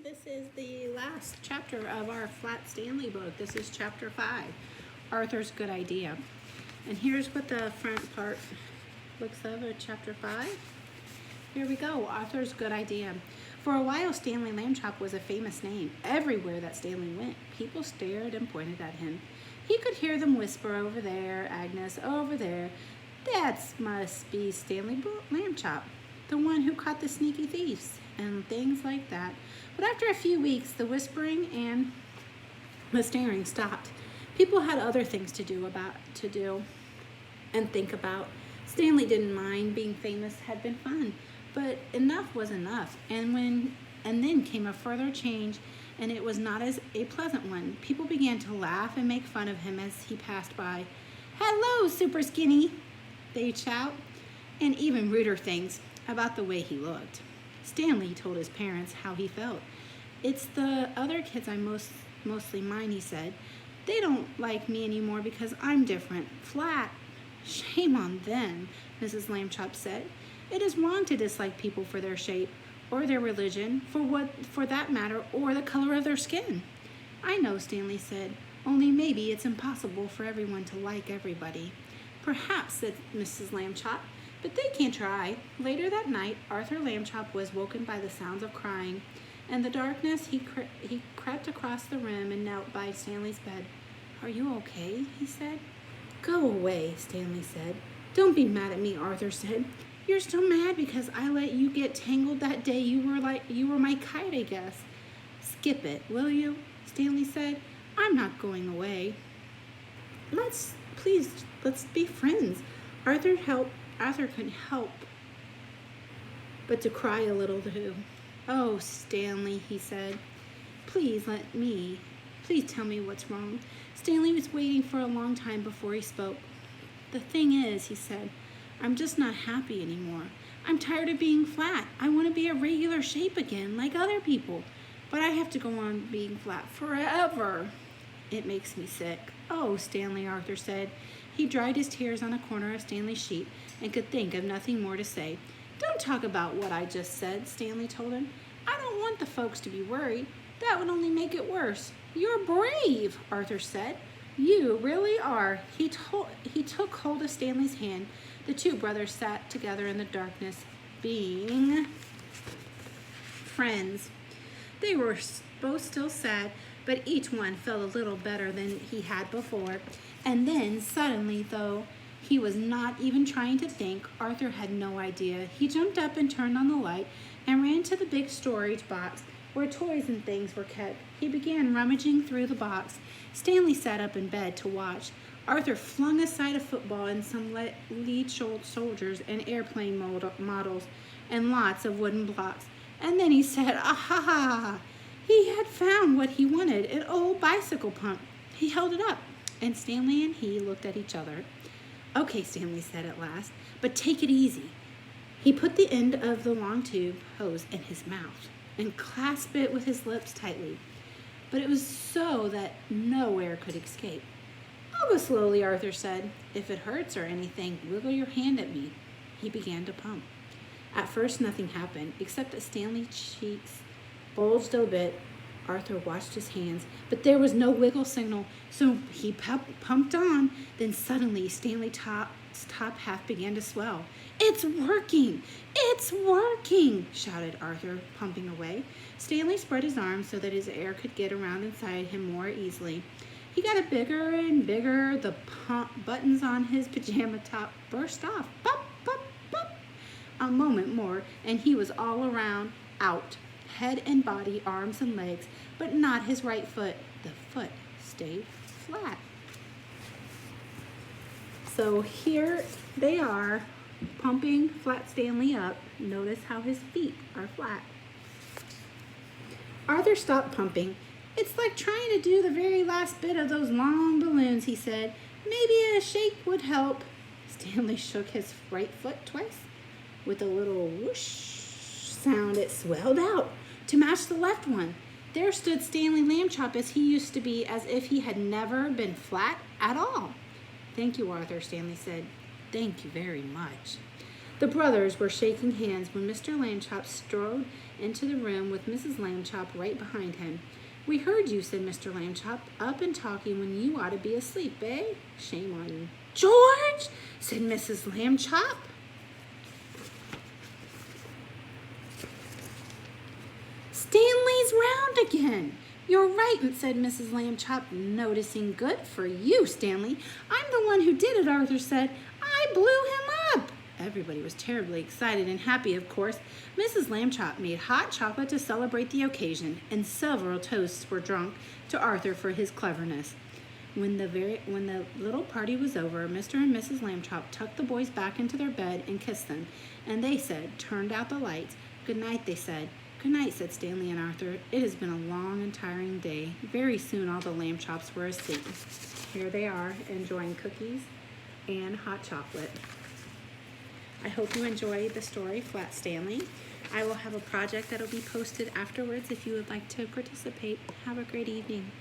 This is the last chapter of our Flat Stanley book. This is chapter 5, Arthur's Good Idea. And here's what the front part looks of chapter 5. Here we go, Arthur's Good Idea. For a while, Stanley Lambchop was a famous name. Everywhere that Stanley went, people stared and pointed at him. He could hear them whisper, "Over there, Agnes, over there. That must be Stanley Lambchop, the one who caught the sneaky thieves," and things like that. But after a few weeks, the whispering and the staring stopped. People had other things to do and think about. Stanley didn't mind. Being famous had been fun, but enough was enough. And then came a further change, and it was not as a pleasant one. People began to laugh and make fun of him as he passed by. "Hello, Super Skinny," they'd shout, and even ruder things about the way he looked. Stanley told his parents how he felt. "It's the other kids I mostly mind," he said. "They don't like me anymore because I'm different, flat." "Shame on them," Mrs. Lambchop said. "It is wrong to dislike people for their shape, or their religion, for that matter, or the color of their skin." "I know," Stanley said, "only maybe it's impossible for everyone to like everybody." "Perhaps," said Mrs. Lambchop, "but they can try." Later that night, Arthur Lambchop was woken by the sounds of crying. In the darkness, he crept across the room and knelt by Stanley's bed. "Are you okay?" he said. "Go away," Stanley said. "Don't be mad at me," Arthur said. "You're still mad because I let you get tangled that day you were my kite, I guess." "Skip it, will you?" Stanley said. "I'm not going away. Let's be friends." Arthur couldn't help but to cry a little too. "Oh, Stanley," he said, please tell me what's wrong." Stanley was waiting for a long time before he spoke. "The thing is," he said, "I'm just not happy anymore. I'm tired of being flat. I want to be a regular shape again, like other people. But I have to go on being flat forever. It makes me sick." "Oh, Stanley," Arthur said. He dried his tears on a corner of Stanley's sheet and could think of nothing more to say. "Don't talk about what I just said," Stanley told him. "I don't want the folks to be worried. That would only make it worse." "You're brave," Arthur said. "You really are." He took hold of Stanley's hand. The two brothers sat together in the darkness, being friends. They were both still sad, but each one felt a little better than he had before. And then, suddenly, though he was not even trying to think, Arthur had no idea. He jumped up and turned on the light and ran to the big storage box where toys and things were kept. He began rummaging through the box. Stanley sat up in bed to watch. Arthur flung aside a football and some lead soldiers and airplane models and lots of wooden blocks. And then he said, "Aha!" He had found what he wanted, an old bicycle pump. He held it up, and Stanley and he looked at each other. "Okay," Stanley said at last, "but take it easy." He put the end of the long tube hose in his mouth and clasped it with his lips tightly. But it was so that no air could escape. "I'll go slowly," Arthur said. "If it hurts or anything, wiggle your hand at me." He began to pump. At first, nothing happened, except that Stanley's cheeks bulged a bit. Arthur watched his hands, but there was no wiggle signal, so he pumped on. Then suddenly, Stanley's top half began to swell. "It's working! It's working!" shouted Arthur, pumping away. Stanley spread his arms so that his air could get around inside him more easily. He got it bigger and bigger. The buttons on his pajama top burst off. Pop, pop, pop. A moment more, and he was all around, out. Head and body, arms and legs, but not his right foot. The foot stayed flat. So here they are, pumping Flat Stanley up. Notice how his feet are flat. Arthur stopped pumping. "It's like trying to do the very last bit of those long balloons," he said. "Maybe a shake would help." Stanley shook his right foot twice. With a little whoosh sound, it swelled out to match the left one. There stood Stanley Lambchop as he used to be, as if he had never been flat at all. "Thank you, Arthur," Stanley said. "Thank you very much." The brothers were shaking hands when Mr. Lambchop strode into the room with Mrs. Lambchop right behind him. "We heard you," said Mr. Lambchop, "up and talking when you ought to be asleep, eh? Shame on you." "George!" said Mrs. Lambchop. "Stanley's round again." "You're right," said Mrs. Lambchop, noticing. "Good for you, Stanley." "I'm the one who did it," Arthur said. "I blew him up." Everybody was terribly excited and happy, of course. Mrs. Lambchop made hot chocolate to celebrate the occasion, and several toasts were drunk to Arthur for his cleverness. When the little party was over, Mr. and Mrs. Lambchop tucked the boys back into their bed and kissed them, and they turned out the lights. "Good night," they said. "Good night," said Stanley and Arthur. "It has been a long and tiring day." Very soon all the Lambchops were asleep. Here they are, enjoying cookies and hot chocolate. I hope you enjoyed the story, Flat Stanley. I will have a project that will be posted afterwards if you would like to participate. Have a great evening.